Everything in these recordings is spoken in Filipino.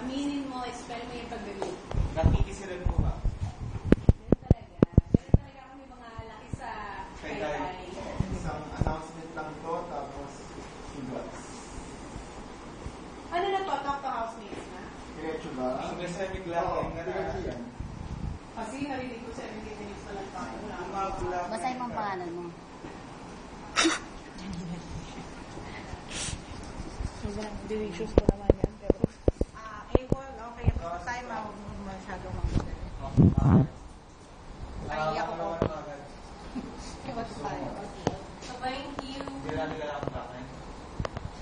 Aminin mo, expel mo yung pagbibig. Nakikisiran mo ba? Ganun talaga. Ganun talaga ako may mga laki sa kay-kay. Isang announcement lang to, tapos congrats. Ano na to? Talk to housemates na? Diretso ba? May semi-glass nga na. Diretso yan. Kasi narinig ko 70 minutes pa lang tayo. Basahin mo ang pangalan mo. Sobrang delicious ko naman yan, pero... A1, okay. Time out masyado mga Paiyak ko. So, thank you. Hindi namin kailangan kain.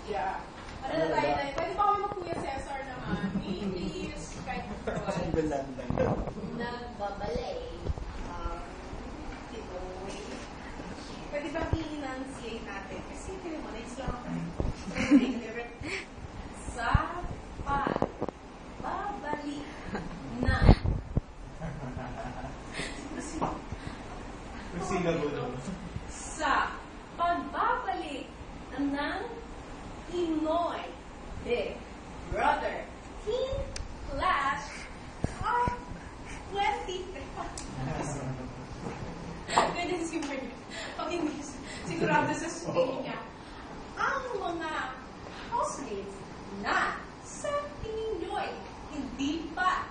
Yeah. Ano na tayo tayo? Pwede pa kami mag-Kuya Cesar naman. Please, kahit nagbabalay. Pwede bang i-enunciate natin? Kasi hindi naman, it's lang sa pagbabalik na. Sa pagbabalik ng Pinoy Big Brother Teen Class of 20. Pwede si Margaret. Pag hindi sigurado sa speaking niya, ang mga housemates na sa tingin nyo'y hindi pa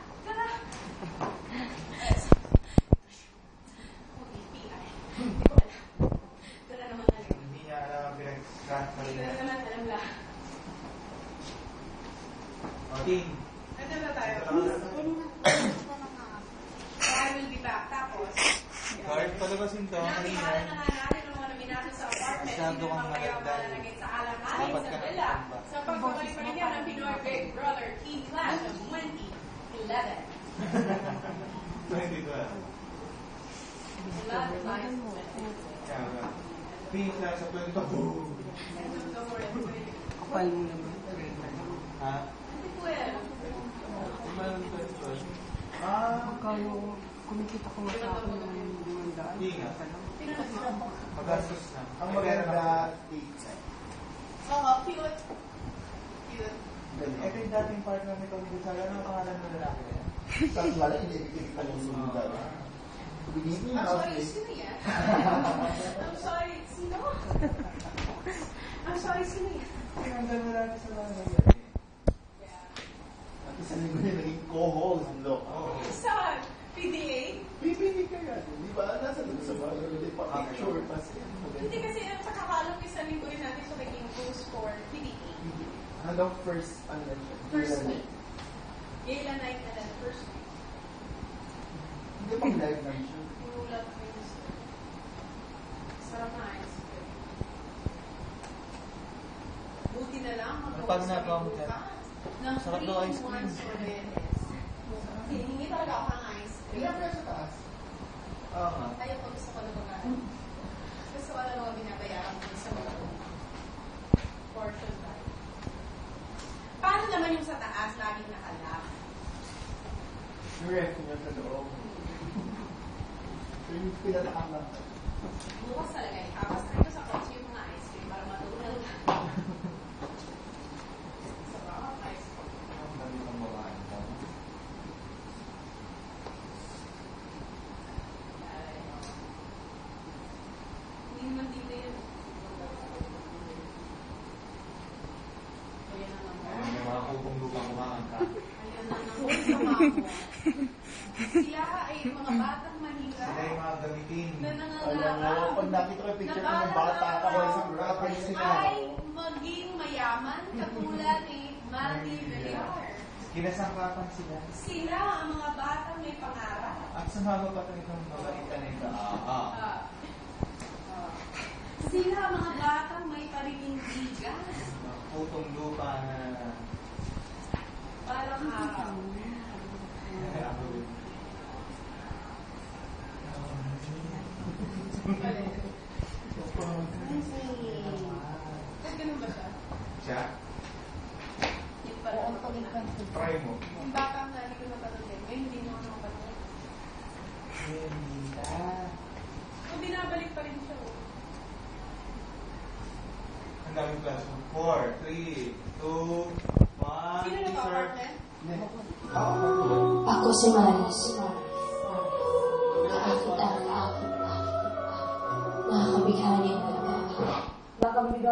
Ano na tayo? I will be back. Tapos, Kahit palabasin to, kanina. nakikita na nga natin ang mga nominasyon sa apartment. Masyado Sino kang naman kayo ang malagdag. malalagay sa alanganin Dapat sa ka na villa? tumba. Sa pagbabalik pa rin yan ng Pinoy Big Brother Teen Class of 2011. Hindi ko alam. Wala na tayo. Pink lang sa planta. Boom! Kapal mo naman. Ha? Hindi ko eh. Pagkano kumikita ko nga sa akin ng limandaan. Hindi nga. Magastos na. Ang maganda, date night. Oo, cute. Cute. Ito yung dating partner ni Tommy Gonzaga. Ano ang pangalan ng lalaki na yan? Tapos wala, hindi kita ng sumunod. Binigyan I'm niya sorry, sino yan? I'm sorry, sino? I'm sorry, sino yan? Tinanggal mo lang sa mga nangyari. At isang linggo niya naging co-host. Saan? PDA? Bibili ka yan. Di ba? Nasa doon sa mga hindi pa picture. Hindi kasi ang pagkakalam isa linggo rin natin sa naging post for PDA. Hanggang first, ano na siya? First week. Gala night and then first week. Hindi pang live lang siya. Inulat ko yung story. Sarap na ice cream. Buti na lang Pag nagawa mo ka, ng sarap daw ice 3 cream. months Solenes. Hihingi talaga ako ng ice cream. Ilang na sa taas? Oo nga. Kaya pag gusto ko na pagkain. Gusto ko na mga binabayaran ko sa mga portion tayo. Paano naman yung sa taas laging nakalock? Yung ref niya sa loob. So yung pinatakan lang. Bukas talaga ikapas na ito sa kotse yung mga ice cream para matunan ka. Sarap ice cream. Ang dami kang babae. Hindi naman dito yun. Ayan na naman. May mga kupong lupang kumanganta. Ayan na naman sa mga Sila ay mga batang mahirap. Sila yung mga gamitin. Na Alam mo, nangangaraw. pag nakita ko yung picture ko ng bata ka ba sa rapper sila. Ay maging mayaman katulad ni Marty Villar. Kinasangkapan sila. Sila ang mga batang may pangarap. At sumama pa rin itong babaita na ito. Sila ang mga batang may paninindigan. Putong lupa na... Parang araw. Ganun ba siya? Siya? Yung pala. Try mo. Yung batang na hindi ko napatuloy. Ngayon hindi mo napatuloy. Hindi So, binabalik pa rin siya. incoming classroom. 4, 3, 2, 1. Sino na to, Sir. apartment? Ako si Maris.